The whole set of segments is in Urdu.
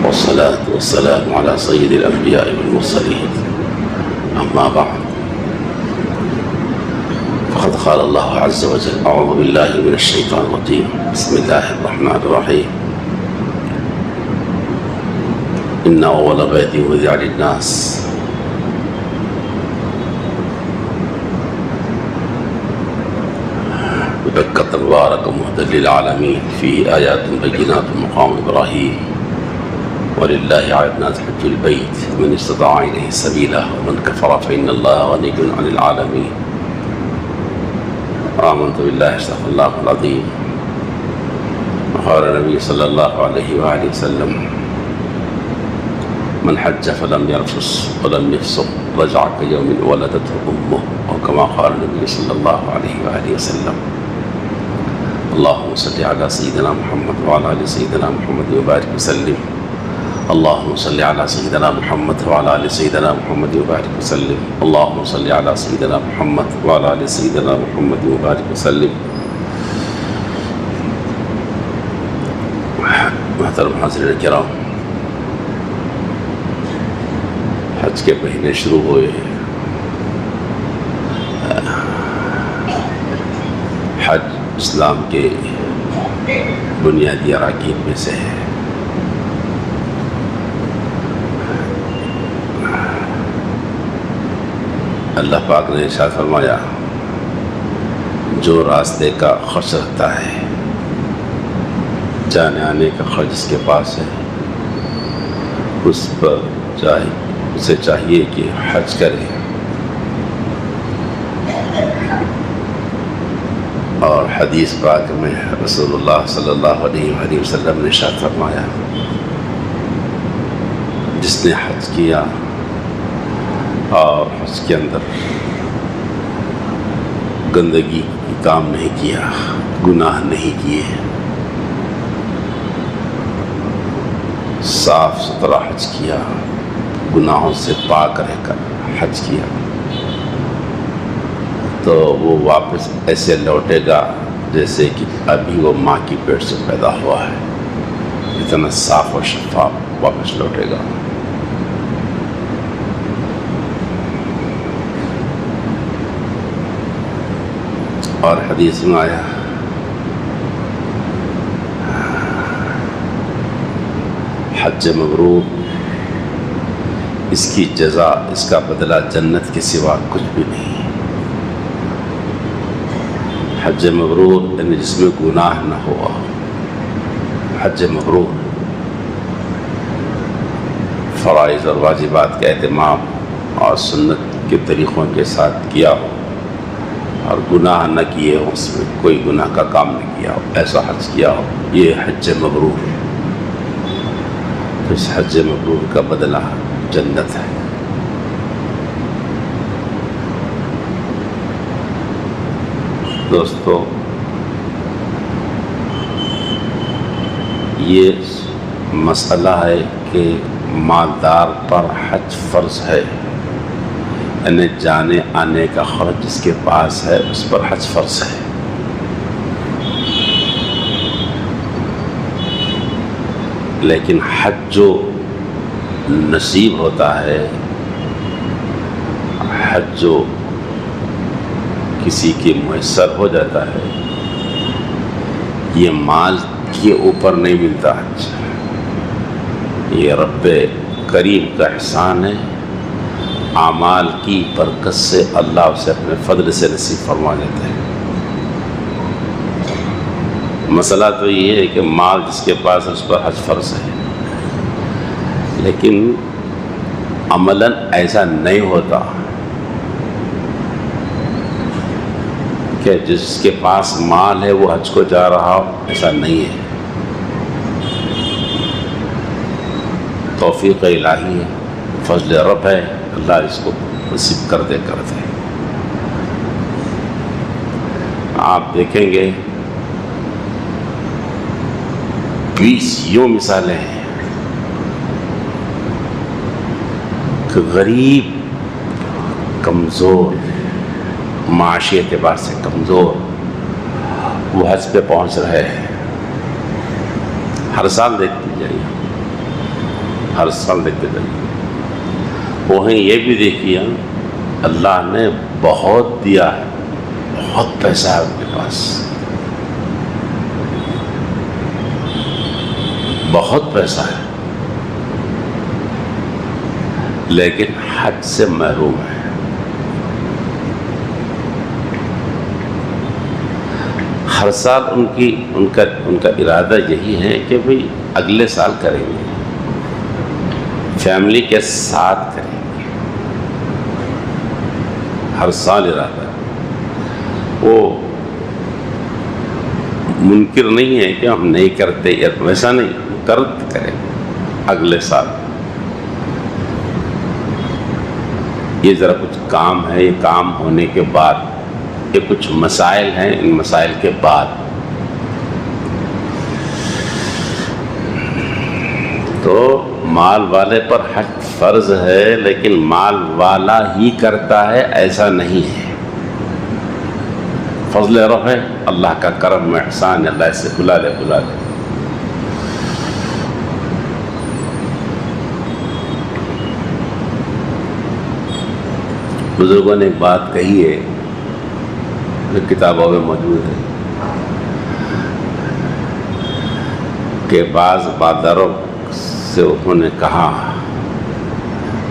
والصلاة والسلام على سيد الأنبياء والمرسلين أما بعد فقد قال الله عز وجل أعوذ بالله من الشيطان الرجيم بسم الله الرحمن الرحيم إن أول بيت وضع للناس ببكة مبارك مهدى للعالمين فيه آيات بينات مقام إبراهيم ولله على الناس حج البيت من استطاع إليه سبيلا ومن كفر فإن الله غني عن العالمين آمنت بالله صدق الله العظيم وقال النبي صلى الله عليه وآله وسلم من حج فلم يرفث ولم يفسق رجع كيوم ولدته أمه وكما قال النبي صلى الله عليه وآله وسلم اللهم صل على سيدنا محمد وعلى آل سيدنا محمد وبارك وسلم اللهم صل على سيدنا محمد وعلى آل سيدنا محمد وبارك وسلم اللهم صل على سيدنا محمد وعلى آل سيدنا محمد وبارك وسلم. محترم حاضرین کرام، حج کے مہینے شروع ہوئے. حج اسلام کے بنیادی اراکین میں سے ہے. اللہ پاک نے ارشاد فرمایا جو راستے کا خرچ رکھتا ہے، جانے آنے کا خرچ اس کے پاس ہے، اس پر اسے چاہیے کہ حج کرے. اور حدیث پاک میں رسول اللہ صلی اللہ علیہ وآلہ وسلم نے ارشاد فرمایا جس نے حج کیا اور حج کے اندر گندگی کی کام نہیں کیا، گناہ نہیں کیے، صاف ستھرا حج کیا، گناہوں سے پاک رہ کر حج کیا، تو وہ واپس ایسے لوٹے گا جیسے کہ ابھی وہ ماں کی پیٹ سے پیدا ہوا ہے. اتنا صاف و شفاف واپس لوٹے گا. اور حدیث میں آیا حج مبرور، اس کی جزا، اس کا بدلہ جنت کے سوا کچھ بھی نہیں. حج مبرور یعنی جس میں گناہ نہ ہوا. حج مبرور فرائض اور واجبات کا اہتمام اور سنت کے طریقوں کے ساتھ کیا ہو اور گناہ نہ کیے ہو، اس میں کوئی گناہ کا کام نہیں کیا ہو، ایسا حج کیا ہو، یہ حج مبرور. تو اس حج مبرور کا بدلہ جنت ہے. دوستو، یہ مسئلہ ہے کہ مالدار پر حج فرض ہے، یعنی جانے آنے کا خرچ جس کے پاس ہے اس پر حج فرض ہے. لیکن حج جو نصیب ہوتا ہے، حج جو کسی کے میسر ہو جاتا ہے، یہ مال کے اوپر نہیں ملتا. حج یہ رب کریم کا احسان ہے. اعمال کی برکت سے اللہ اسے اپنے فضل سے نصیب فرما لیتے ہیں. مسئلہ تو یہ ہے کہ مال جس کے پاس ہے اس پر حج فرض ہے، لیکن عملاً ایسا نہیں ہوتا کہ جس کے پاس مال ہے وہ حج کو جا رہا ہو. ایسا نہیں ہے. توفیق الہی ہے، فضل رب ہے، اللہ اس کو نصیب کرتے. آپ دیکھیں گے 20 یوں مثالیں ہیں کہ غریب، کمزور، معاشی اعتبار سے کمزور وہ حج پہ پہنچ رہے ہیں. ہر سال دیکھتے جائیے ہر سال دیکھتے جائیے. وہیں یہ بھی دیکھیے اللہ نے بہت دیا ہے, بہت پیسہ ہے ان کے پاس, بہت پیسہ ہے, لیکن حج سے محروم ہے. ہر سال ان کا ارادہ یہی ہے کہ بھئی اگلے سال کریں گے, فیملی کے ساتھ کریں گے, ہر سال ارادہ ہے. وہ منکر نہیں ہے کہ ہم نہیں کرتے, ویسا نہیں, کریں اگلے سال. یہ ذرا کچھ کام ہے, یہ کام ہونے کے بعد, یہ کچھ مسائل ہیں, ان مسائل کے بعد. تو مال والے پر حج فرض ہے, لیکن مال والا ہی کرتا ہے ایسا نہیں ہے. فضل رفع ہے, اللہ کا کرم و احسان ہے, اللہ سے بلا لے. بزرگوں نے ایک بات کہی ہے جو کتابوں میں موجود ہے کہ بعض مالداروں سے انہوں نے کہا,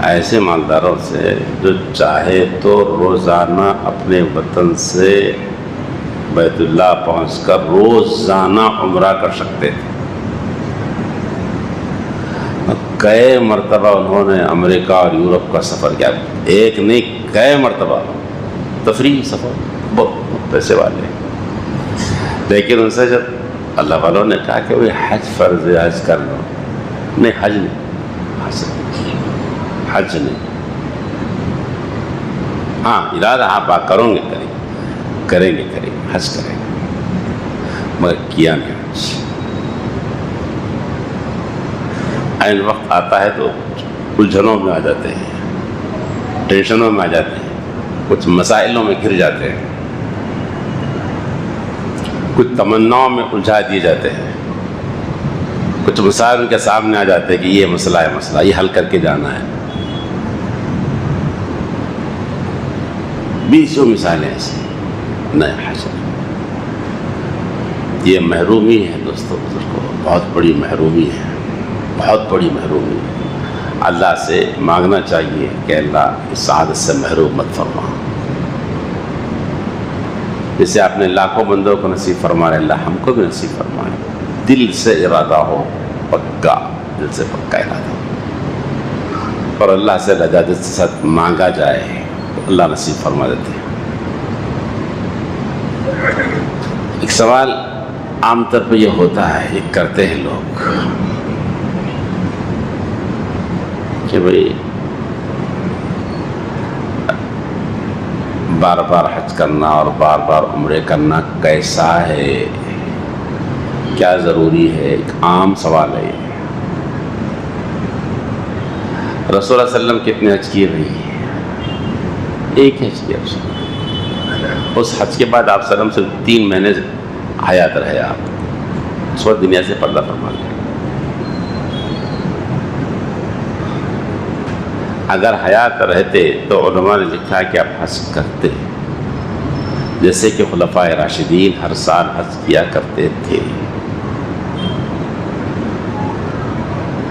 ایسے مالداروں سے جو چاہے تو روزانہ اپنے وطن سے بیت اللہ پہنچ کر روزانہ عمرہ کر سکتے تھے. کئی مرتبہ انہوں نے امریکہ اور یورپ کا سفر کیا, ایک نہیں کئی مرتبہ تفریحی سفر, بہت پیسے والے. لیکن ان سے جب اللہ والوں نے کہا کہ وہ حج فرض ہے, حج کر لو, نہیں حج نہیں, ہاں ارادہ آپ کریں گے, حج کریں گے, مگر کیا نہیں حج. این وقت آتا ہے تو الجھنوں میں آ جاتے ہیں, ٹینشنوں میں آ جاتے ہیں, کچھ مسائلوں میں گر جاتے ہیں, کچھ تمناؤں میں الجھا دیے جاتے ہیں, کچھ مسائل ان کے سامنے آ جاتے ہیں کہ یہ مسئلہ ہے, یہ حل کر کے جانا ہے. 20 مثالیں ایسی. نہیں حج, یہ محرومی ہے دوستو, بہت بڑی محرومی ہے, بہت بڑی محرومی ہے. اللہ سے مانگنا چاہیے کہ اللہ اس سعادت سے محروم مت فرما. جسے آپ نے لاکھوں بندوں کو نصیب فرمائے, اللہ ہم کو بھی نصیب فرمائے. دل سے ارادہ ہو, پکا دل سے پکا ارادہ ہو, اور اللہ سے لجاجت کے ساتھ مانگا جائے, اللہ نصیب فرما دیتے ہیں. ایک سوال عام طور پہ یہ ہوتا ہے, یہ کرتے ہیں لوگ کہ بھئی بار بار حج کرنا اور بار بار عمرے کرنا کیسا ہے, کیا ضروری ہے. ایک عام سوال ہے. رسول اللہ علیہ وسلم کتنے حج کیے بھائی؟ ایک حج کیا. اس حج کے بعد آپ صلی صرف 3 مہینے حیات رہے. آپ اس وقت دنیا سے پردہ فرما گئے. اگر حیات رہتے تو علماء نے لکھا کہ آپ حج کرتے, جیسے کہ خلفائے راشدین ہر سال حج کیا کرتے تھے.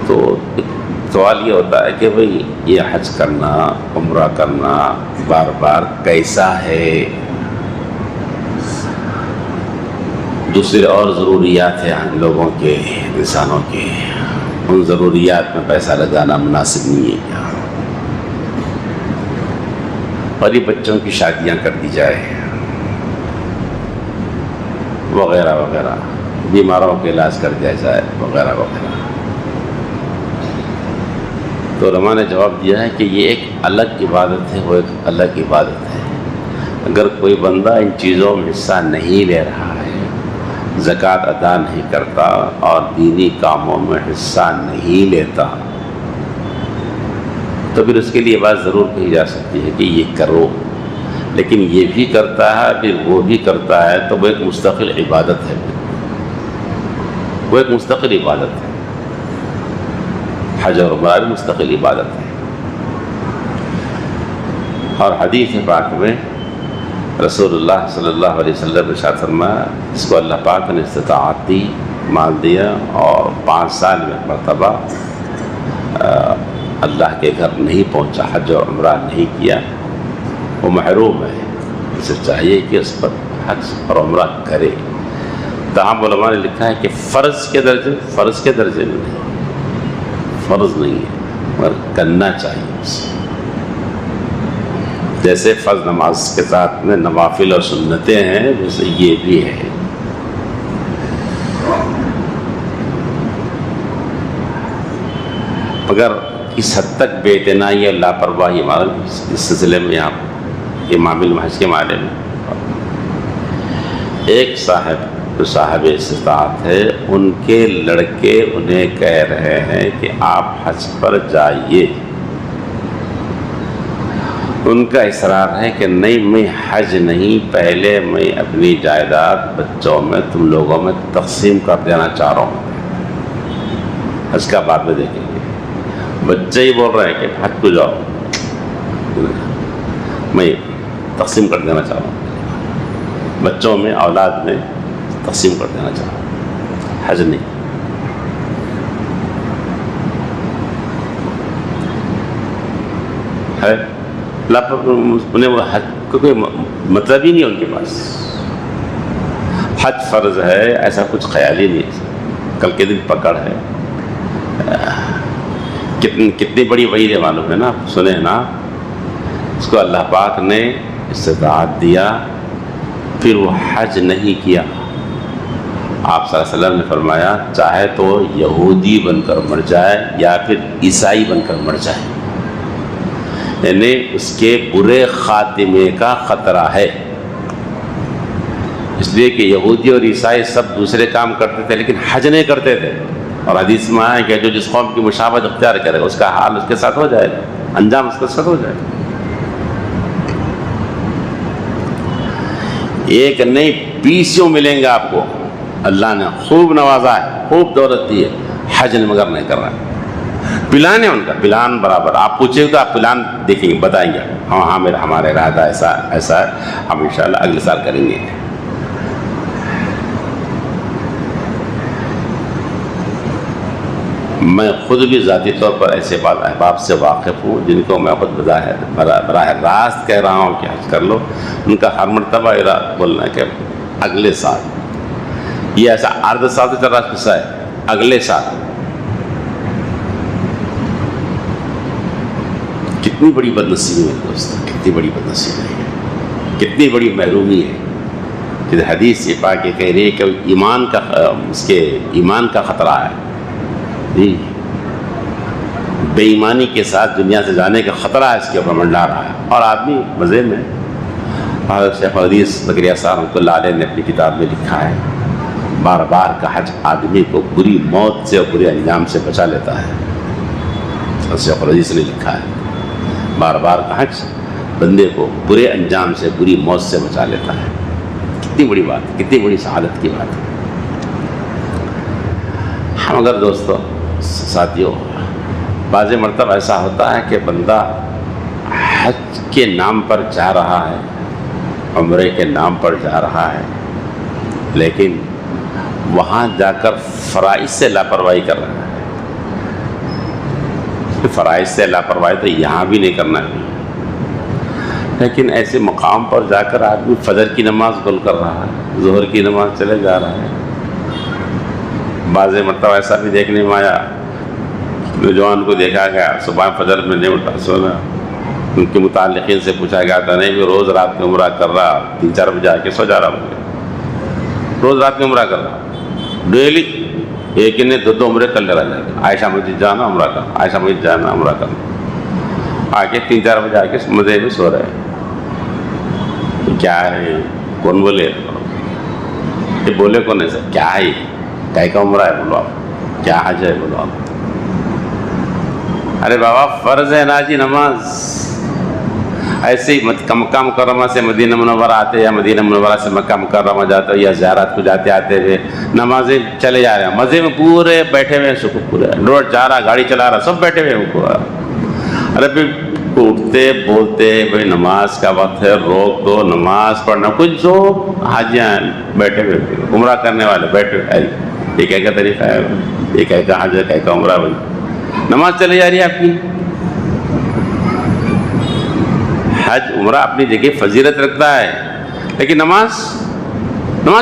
تو سوال یہ ہوتا ہے کہ بھئی یہ حج کرنا, عمرہ کرنا بار بار کیسا ہے. دوسرے اور ضروریات ہیں لوگوں کے, انسانوں کے, ان ضروریات میں پیسہ لگانا مناسب نہیں ہے. کیا غریب بچوں کی شادیاں کر دی جائے وغیرہ وغیرہ, بیماروں کے علاج کر دیا جائے وغیرہ وغیرہ. تو علماء نے جواب دیا ہے کہ یہ ایک الگ عبادت ہے, وہ ایک الگ عبادت ہے. اگر کوئی بندہ ان چیزوں میں حصہ نہیں لے رہا ہے, زکوٰۃ ادا نہیں کرتا اور دینی کاموں میں حصہ نہیں لیتا, تو پھر اس کے لیے بات ضرور کہی جا سکتی ہے کہ یہ کرو. لیکن یہ بھی کرتا ہے پھر وہ بھی کرتا ہے, تو وہ ایک مستقل عبادت ہے, وہ ایک مستقل عبادت ہے. حج اور عمرہ بھی مستقل عبادت ہے۔ اور حدیث پاک میں رسول اللہ صلی اللہ علیہ وسلم نے ارشاد فرمایا، اس کو اللہ پاک نے استطاعت دی، مال دیا، اور 5 سال میں مرتبہ اللہ کے گھر نہیں پہنچا، حج اور عمرہ نہیں کیا، وہ محروم ہے، اسے چاہیے کہ اس پر حج اور عمرہ کرے۔ تاہم علماء نے لکھا ہے کہ فرض کے درجے میں نہیں، فرض نہیں ہے، مگر کرنا چاہیے اسے۔ جیسے فرض نماز کے ساتھ میں نوافل اور سنتیں ہیں، ویسے یہ بھی ہے۔ اگر اس حد تک بے اعتنائی اور لاپرواہی اس سلسلے میں آپ امام المحج کے معنی میں ایک صاحب استطاعت ہے، ان کے لڑکے انہیں کہہ رہے ہیں کہ آپ حج پر جائیے، ان کا اصرار ہے کہ نہیں میں حج نہیں، پہلے میں اپنی جائیداد بچوں میں تم لوگوں میں تقسیم کر دینا چاہ رہا ہوں، حج کا بعد میں دیکھیں گے۔ بچے ہی بول رہے ہیں کہ حج کو جاؤ، میں تقسیم کر دینا چاہ رہا ہوں، بچوں میں اولاد میں تقسیم کر دینا چاہ رہا ہوں، حج نہیں۔ ہے انہیں وہ حج کا کوئی مطلب ہی نہیں ان کے پاس، حج فرض ہے ایسا کچھ خیال ہی نہیں۔ کل کے دن پکڑ ہے، کتنی بڑی وعید ہے معلوم ہے نا، سنے نا، اس کو اللہ پاک نے استطاعت دیا، پھر وہ حج نہیں کیا۔ آپ صلی اللہ علیہ وسلم نے فرمایا چاہے تو یہودی بن کر مر جائے یا پھر عیسائی بن کر مر جائے، یعنی اس کے برے خاتمے کا خطرہ ہے، اس لیے کہ یہودی اور عیسائی سب دوسرے کام کرتے تھے لیکن حج نہیں کرتے تھے، اور حدیث میں آیا کہ جو جس قوم کی مشابہت اختیار کرے گا اس کا حال اس کے ساتھ ہو جائے گا، انجام اس کے ساتھ ہو جائے گا۔ ایک نئی 20 ملیں گے آپ کو، اللہ نے خوب نوازا ہے، خوب دولت دی ہے، حج مگر نہیں کر رہا ہے۔ پلان ہے ان کا، پلان برابر، آپ پوچھیں تو آپ پلان دیکھیں گے، بتائیں گے ہاں ہمارا ارادہ ایسا ہے، ہم انشاءاللہ اگلے سال کریں گے۔ میں خود بھی ذاتی طور پر ایسے بعض احباب سے واقف ہوں جن کو میں خود براہ راست کہہ رہا ہوں کہ حج کر لو، ان کا ہر مرتبہ بولنا ہے کہ اگلے سال، یہ ایسا عرض سال سے چل رہا قصہ ہے، اگلے سال۔ کتنی بڑی بدنصیبی ہے دوست، کتنی بڑی بدنصیبی ہے، کتنی بڑی محرومی ہے کہ حدیث یہ پاک کہہ رہی ہے کہ اس کے ایمان کا خطرہ ہے، جی بے ایمانی کے ساتھ دنیا سے جانے کا خطرہ ہے، اس کے اوپر منڈا رہا ہے۔ اور آدمی مزے میں، شیخ حدیث زکریا صاحب رحمۃ اللہ علیہ نے اپنی کتاب میں لکھا ہے، بار بار کا حج آدمی کو بری موت سے اور برے انجام سے بچا لیتا ہے۔ شیخ حدیث نے لکھا ہے بار بار کا حج بندے کو برے انجام سے، بری موت سے بچا لیتا ہے۔ کتنی بڑی بات ہے، کتنی بڑی سعادت کی بات ہے۔ ہم اگر دوستو ساتھیوں، بعض مرتبہ ایسا ہوتا ہے کہ بندہ حج کے نام پر جا رہا ہے، عمرے کے نام پر جا رہا ہے، لیکن وہاں جا کر فرائض سے لاپرواہی کر رہا ہے۔ فرائض سے لاپرواہی تو یہاں بھی نہیں کرنا ہے، لیکن ایسے مقام پر جا کر آدمی فجر کی نماز بھول کر رہا ہے، ظہر کی نماز چلے جا رہا ہے۔ بعض مرتبہ ایسا بھی دیکھنے میں آیا، نوجوان کو دیکھا گیا صبح فجر میں نہیں اٹھا، سونا، ان کے متعلقین سے پوچھا گیا تھا، نہیں بھی روز رات میں عمرہ کر رہا، 3-4 بجے آ کے سو جا رہا ہوں، روز رات میں عمرہ کر رہا، ڈیلی ایک ہی نے 2 عمرے کر لے رہا ہے، عائشہ مسجد جانا عمرہ کرنا، عائشہ مسجد جانا عمرہ کرنا، آ کے 3-4 بجے آ کے مزے میں سو رہے ہیں۔ کیا ہے؟ کون بولے؟ یہ بولے کون ہے سر؟ کیا ہے؟ کیا کا عمرہ ہے؟ بولو آپ، کیا حج ہے؟ بولو آپ۔ ارے بابا فرض ہے نا جی نماز، ایسے ہی مکہ مکرمہ سے مدینہ منورہ آتے یا مدینہ منورہ سے مکہ مکرمہ جاتے یا زیارات کو جاتے آتے ہوئے نمازیں چلے جا رہے ہیں مزے میں پورے بیٹھے ہوئے ہیں، سکون پورے روڈ جا رہا گاڑی چلا رہا سب بیٹھے ہوئے ہیں۔ ارے پھر اٹھتے بولتے بھائی نماز کا وقت ہے، روک دو، نماز پڑھنا۔ کچھ جو حاجیاں بیٹھے ہوئے عمرہ کرنے والے بیٹھے ہوئے، یہ کیا طریقہ ہے؟ یہ کیا حج ہے، کیا عمرہ؟ بھائی نماز چلی جا رہی ہے آپ کی۔ حج عمرہ اپنی جگہ فضیلت رکھتا ہے، لیکن نماز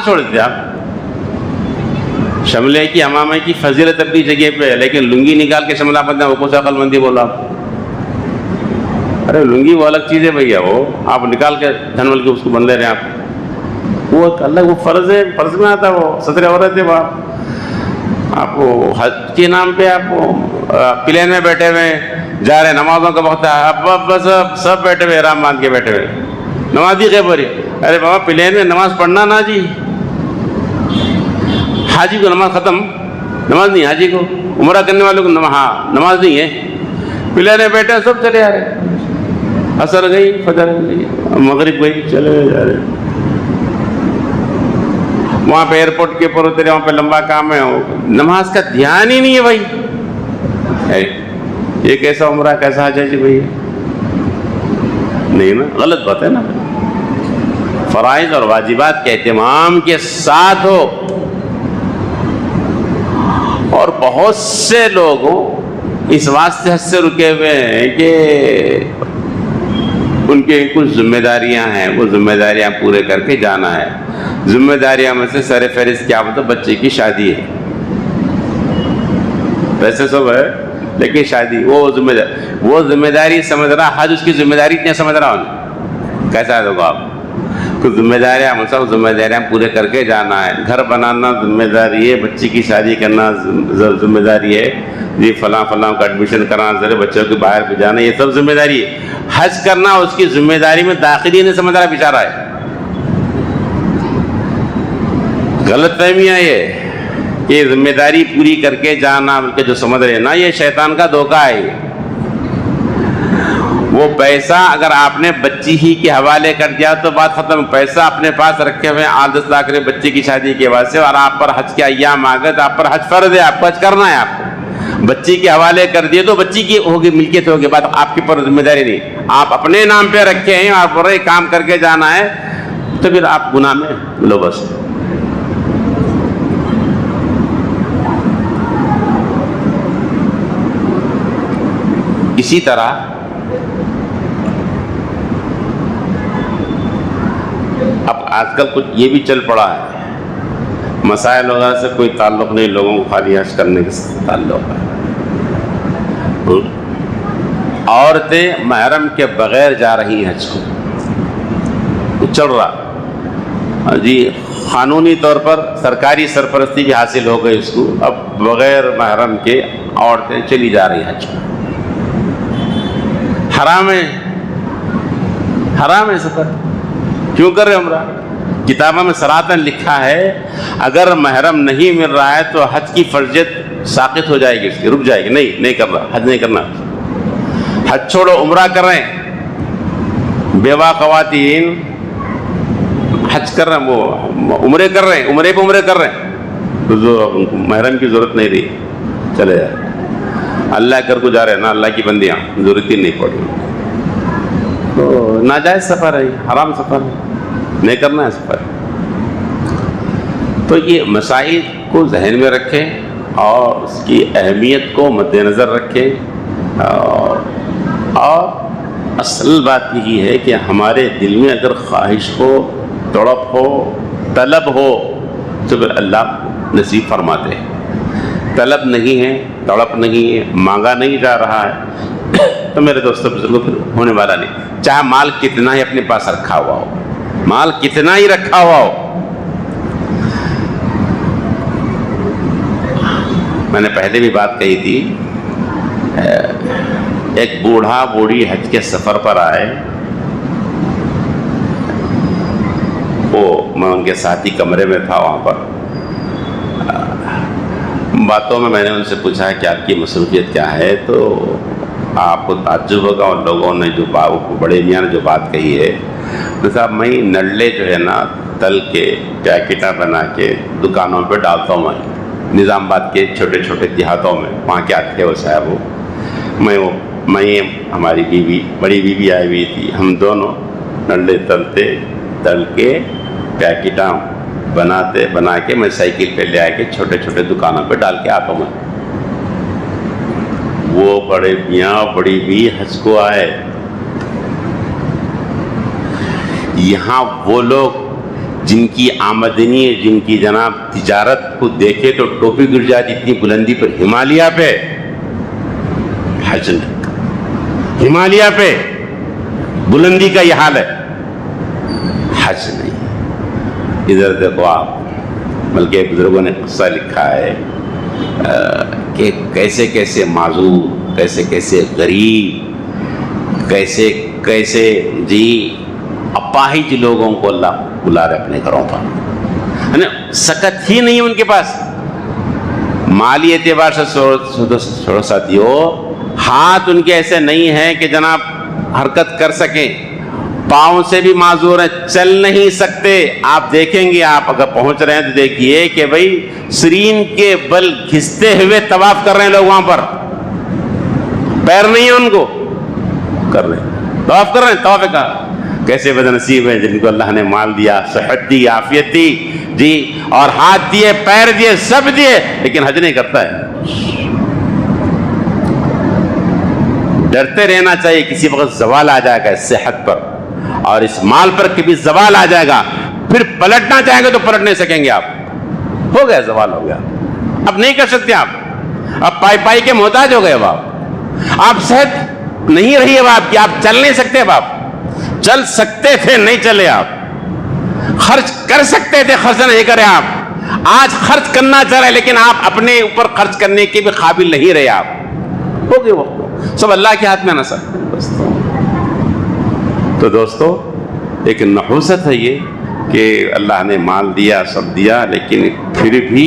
چھوڑ دیتے آپ۔ شملے کی امامے کی فضیلت اپنی جگہ پہ ہے، لیکن لنگی نکال کے شملہ بندہ وہ کون سا عقل مندی بولا آپ؟ ارے لنگی وہ الگ چیز ہے بھیا، وہ آپ نکال کے دھنول کے اس کو بند لے رہے ہیں آپ، وہ الگ، وہ فرض ہے، فرض میں آتا ہے، وہ ستر عورت ہے۔ آپ کو حج کے نام پہ آپ پلین میں بیٹھے ہوئے جا رہے ہیں، نمازوں کا وقت ہے، اب سب بیٹھے ہوئے احرام باندھ کے بیٹھے ہوئے، نمازی غیب ہو رہی۔ ارے بابا پلین میں نماز پڑھنا نا جی، حاجی کو نماز ختم، نماز نہیں حاجی کو، عمرہ کرنے والوں کو نماز نہیں ہے، پلین میں بیٹھے سب چلے آ رہے، عصر گئی، فجر گئی، مغرب گئی، چلے جا رہے۔ وہاں پہ ایئرپورٹ کے اوپر اترے، وہاں پہ لمبا کام ہے، نماز کا دھیان ہی نہیں ہے بھائی۔ یہ کیسا عمرہ کیسا حج ہے جی بھائی؟ نہیں نا، غلط بات ہے نا۔ فرائض اور واجبات کے اہتمام کے ساتھ ہو۔ اور بہت سے لوگ اس واسطے حج سے رکے ہوئے ہیں کہ ان کے کچھ ذمہ داریاں ہیں، وہ ذمہ داریاں پورے کر کے جانا ہے۔ ذمہ داریاں میں سے سر فہرست کیا مطلب بچے کی شادی ہے، پیسے سب ہے لیکن شادی وہ ذمہ داری سمجھ رہا، حج اس کی ذمہ داری اتنے سمجھ رہا ہوں۔ کیسا ہے دیکھو آپ، کچھ ذمہ داریاں سب ذمہ داریاں پورے کر کے جانا ہے۔ گھر بنانا ذمہ داری ہے، بچی کی شادی کرنا ذمہ داری ہے، جی فلاں کا ایڈمیشن کرانا، ذرا بچوں کے باہر بھیجانا، یہ سب ذمہ داری ہے۔ حج کرنا اس کی ذمہ داری میں داخل ہی نہیں سمجھ رہا بیچارہ ہے۔ غلط فہمیاں یہ کہ ذمہ داری پوری کر کے جانا بلکہ جو سمجھ رہے نا، یہ شیطان کا دھوکہ ہے۔ وہ پیسہ اگر آپ نے بچی ہی کے حوالے کر دیا تو بات ختم۔ پیسہ اپنے پاس رکھے ہوئے 8-10 لاکھ روپے بچے کی شادی کے واسطے، اور آپ پر حج کے ایام آ گئے تو آپ پر حج فرض ہے، آپ کو حج کرنا ہے۔ آپ کو بچی کے حوالے کر دیے تو بچی کی ہوگی، ملکیت ہوگی، بات آپ کے پر ذمہ داری نہیں، آپ اپنے نام پہ رکھے ہیں، آپ پر کام کر کے جانا ہے، تو پھر آپ گناہ میں لو بس۔ اسی طرح اب آج کل کچھ یہ بھی چل پڑا ہے، مسائل وغیرہ سے کوئی تعلق نہیں، لوگوں کو خالی حج کرنے کے تعلق ہے۔ عورتیں محرم کے بغیر جا رہی ہیں حج کو، چل رہا جی، قانونی طور پر سرکاری سرپرستی بھی حاصل ہو گئی اس کو، اب بغیر محرم کے عورتیں چلی جا رہی ہیں حج کو۔ حرام ہے سفر، کیوں کر رہے عمرہ؟ کتابوں میں صراحتاً لکھا ہے اگر محرم نہیں مل رہا ہے تو حج کی فرضیت ساقط ہو جائے گی، اس کی رک جائے گی، نہیں کر رہا، حج نہیں کرنا، حج چھوڑو عمرہ کر رہے ہیں۔ بیوہ خواتین حج کر رہے ہیں، وہ عمرے کر رہے ہیں، عمرے پہ عمرے کر رہے ہیں، تو محرم کی ضرورت نہیں رہی، چلے جائے۔ اللہ کر کو جا رہے ہیں نا، اللہ کی بندیاں، ضرورت ہی نہیں پڑی، تو ناجائز سفر ہے، حرام سفر ہے، نہیں کرنا ہے سفر۔ تو یہ مسائل کو ذہن میں رکھیں اور اس کی اہمیت کو مد نظر رکھیں، اور اصل بات یہی ہے کہ ہمارے دل میں اگر خواہش ہو، تڑپ ہو، طلب ہو تو پھر اللہ نصیب فرماتے ہیں۔ طلب نہیں ہے، تڑپ نہیں ہے، مانگا نہیں جا رہا ہے تو میرے دوستوں بزرگوں پھر ہونے والا نہیں، چاہے مال کتنا ہی اپنے پاس رکھا ہوا ہو، مال کتنا ہی رکھا ہوا ہو۔ میں نے پہلے بھی بات کہی تھی، ایک بوڑھا بوڑھی حج کے سفر پر آئے، وہ میں ان کے ساتھی کمرے میں تھا، وہاں پر باتوں میں نے ان سے پوچھا کہ آپ کی مصروفیت کیا ہے، تو آپ کو تعجب ہوگا ان لوگوں نے جو بڑے میاں نے جو بات کہی ہے، تو صاحب میں نلے جو ہے نا تل کے پیکٹاں بنا کے دکانوں پہ ڈالتا ہوں، میں نظام آباد کے چھوٹے چھوٹے دیہاتوں میں وہاں کے آتے تھے وہ صاحب، میں ہماری بیوی بڑی بیوی آئی ہوئی تھی، ہم دونوں نلے تل کے پیکٹاں بنا کے میں سائیکل پہ لے آ کے چھوٹے چھوٹے دکانوں پہ ڈال کے آتا ہوں میں۔ وہ بڑے میاں بڑی بھی حج کو آئے، یہاں وہ لوگ جن کی آمدنی جن کی جناب تجارت کو دیکھے تو ٹوپی گر جاتی اتنی بلندی پر، ہمالیہ پہ حج نہیں، ہمالیہ پہ بلندی کا یہ حال ہے، حج نہیں۔ ادھر دیکھو آپ، بلکہ بزرگوں نے قصہ لکھا ہے کہ کیسے کیسے معذور، کیسے کیسے غریب، کیسے کیسے جی اپاہج لوگوں کو اللہ بلا رہے اپنے گھروں پر، سکت ہی نہیں ان کے پاس مالی اعتبار سے۔ چھوڑو ساتھیو، ہاتھ ان کے ایسے نہیں ہیں کہ جناب حرکت کر سکیں، پاؤں سے بھی معذور ہیں، چل نہیں سکتے۔ آپ دیکھیں گے، آپ اگر پہنچ رہے ہیں تو دیکھیے کہ بھائی سرین کے بل گھستے ہوئے طواف کر رہے ہیں لوگ، وہاں پر پیر نہیں ہے ان کو، کر رہے ہیں طواف کر رہے ہیں۔ طواف کا کیسے بد نصیب ہے جن کو اللہ نے مال دیا، صحت دی، عافیت دی جی، اور ہاتھ دیے، پیر دیے، سب دیے، لیکن حج نہیں کرتا ہے۔ ڈرتے رہنا چاہیے، کسی وقت زوال آ جائے گا اس صحت پر اور اس مال پر، کبھی زوال آ جائے گا، پھر پلٹنا چاہیں گے تو پلٹ نہیں سکیں گے آپ، ہو گیا زوال، ہو گیا، اب نہیں کر سکتے آپ، اب پائی کے محتاج ہو گئے، اب آپ صحت نہیں رہی اب آپ کی، آپ چل نہیں سکتے، اب آپ چل سکتے تھے نہیں چلے، آپ خرچ کر سکتے تھے خرچ نہیں کرے، آپ آج خرچ کرنا چاہ رہے لیکن آپ اپنے اوپر خرچ کرنے کے بھی قابل نہیں رہے، آپ ہو گئے، وقت سب اللہ کے ہاتھ میں نہ سب۔ تو دوستو ایک نحوست ہے یہ کہ اللہ نے مال دیا، سب دیا، لیکن پھر بھی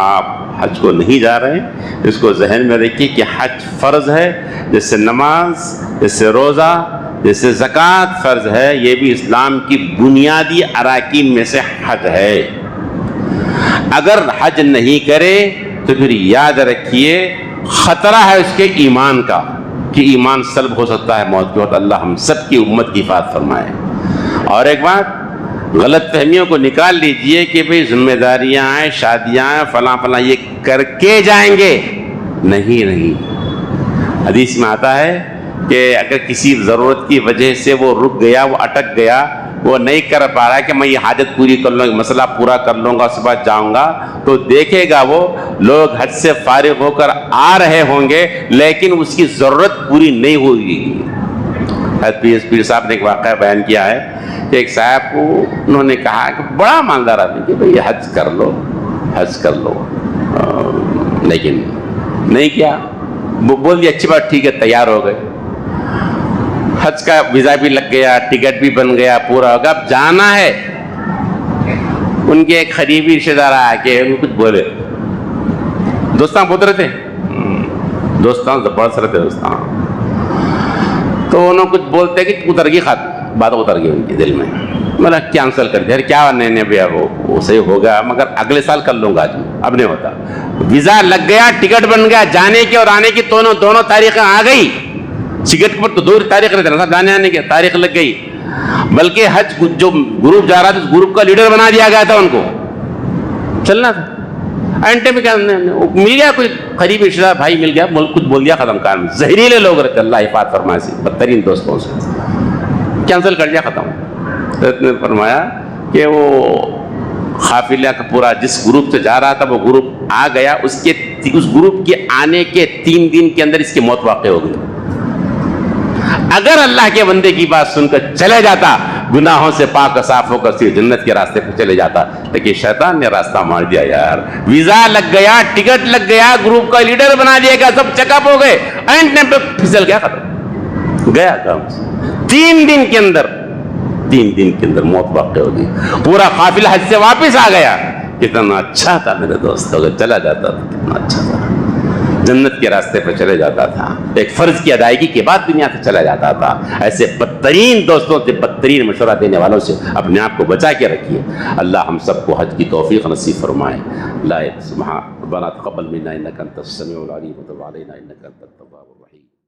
آپ حج کو نہیں جا رہے ہیں۔ اس کو ذہن میں رکھیے کہ حج فرض ہے، جیسے نماز، جیسے روزہ، جیسے زکوٰۃ فرض ہے، یہ بھی اسلام کی بنیادی اراکین میں سے حج ہے۔ اگر حج نہیں کرے تو پھر یاد رکھیے خطرہ ہے اس کے ایمان کا، کہ ایمان سلب ہو سکتا ہے موت کے وقت۔ اللہ ہم سب کی امت کی حفاظت فرمائے۔ اور ایک بات، غلط فہمیوں کو نکال لیجئے کہ بھئی ذمہ داریاں ہیں، شادیاں ہیں، فلاں فلاں، یہ کر کے جائیں گے، نہیں۔ حدیث میں آتا ہے کہ اگر کسی ضرورت کی وجہ سے وہ رک گیا، وہ اٹک گیا، وہ نہیں کر پا رہا ہے کہ میں یہ حاجت پوری کر لوں گا، مسئلہ پورا کر لوں گا، اس کے بعد جاؤں گا، تو دیکھے گا وہ لوگ حج سے فارغ ہو کر آ رہے ہوں گے لیکن اس کی ضرورت پوری نہیں ہوگی۔ حضرت پیر صاحب نے ایک واقعہ بیان کیا ہے کہ ایک صاحب کو انہوں نے کہا کہ بڑا مالدار آدمی کہ بھئی حج کر لو، حج کر لو، لیکن نہیں کیا۔ وہ بول دیا اچھی بات، ٹھیک ہے، تیار ہو گئے، حج کا ویزا بھی لگ گیا، ٹکٹ بھی بن گیا، پورا ہوگا، اب جانا ہے۔ ان کے ایک قریبی رشتے دار آ کے ان کو کچھ بولے، دوستان پوت رہے تھے، دوستان زبردست رہتے دوستان، تو انہوں کچھ بولتے کہ اتر گئی بات، اتر گئی ان کے دل میں، میں کینسل کر دیا، کیا نہیں بھیا وہ صحیح ہوگا مگر اگلے سال کر لوں گا، آج اب نہیں ہوتا۔ ویزا لگ گیا، ٹکٹ بن گیا، جانے کی اور آنے کی دونوں تاریخیں آ گئی، ٹکٹ پر تو 2 تاریخ رہتے نا، جانے آنے کی تاریخ لگ گئی، بلکہ حج جو گروپ جا رہا تھا اس گروپ کا لیڈر بنا دیا گیا تھا، ان کو چلنا تھا۔ اینٹے میں کیا مل گیا، کوئی قریبی رشتہ دار بھائی مل گیا، کچھ بول دیا، ختم کام۔ زہریلے لوگ رہتے، اللہ حفاظت فرمائے، سے بدترین دوستوں سے کینسل کر دیا، ختم۔ حضرت نے فرمایا کہ وہ قافلہ کا پورا جس گروپ سے جا رہا تھا وہ گروپ آ گیا، اس گروپ کے آنے کے 3 دن کے اندر اس کی موت واقع ہو گئی۔ اگر اللہ کے بندے کی بات سن کر چلے جاتا، گناہوں سے پاک صاف ہو کر جنت کے راستے پہ چلے جاتا، لیکن شیطان نے راستہ مار دیا یار، ویزا لگ گیا، ٹکٹ لگ گیا، گروپ کا لیڈر بنا دیا گیا، سب چیک اپ ہو گئے، اینڈ ٹائم پہ پھسل گیا، ختم گیا کام۔ 3 دن کے اندر موت واقع ہو گئی۔ پورا قافلہ حج سے واپس آ گیا، کتنا اچھا تھا میرے دوست، اگر چلا جاتا تو کتنا اچھا تھا۔ جنت کے راستے پہ چلے جاتا تھا، ایک فرض کی ادائیگی کے بعد دنیا سے چلا جاتا تھا۔ ایسے بدترین دوستوں سے، بدترین مشورہ دینے والوں سے اپنے آپ کو بچا کے رکھیے۔ اللہ ہم سب کو حج کی توفیق نصیب فرمائے۔ لا سبحان ربنا تقبل منا انك انت السميع العليم وتب علينا انك انت التواب الرحيم۔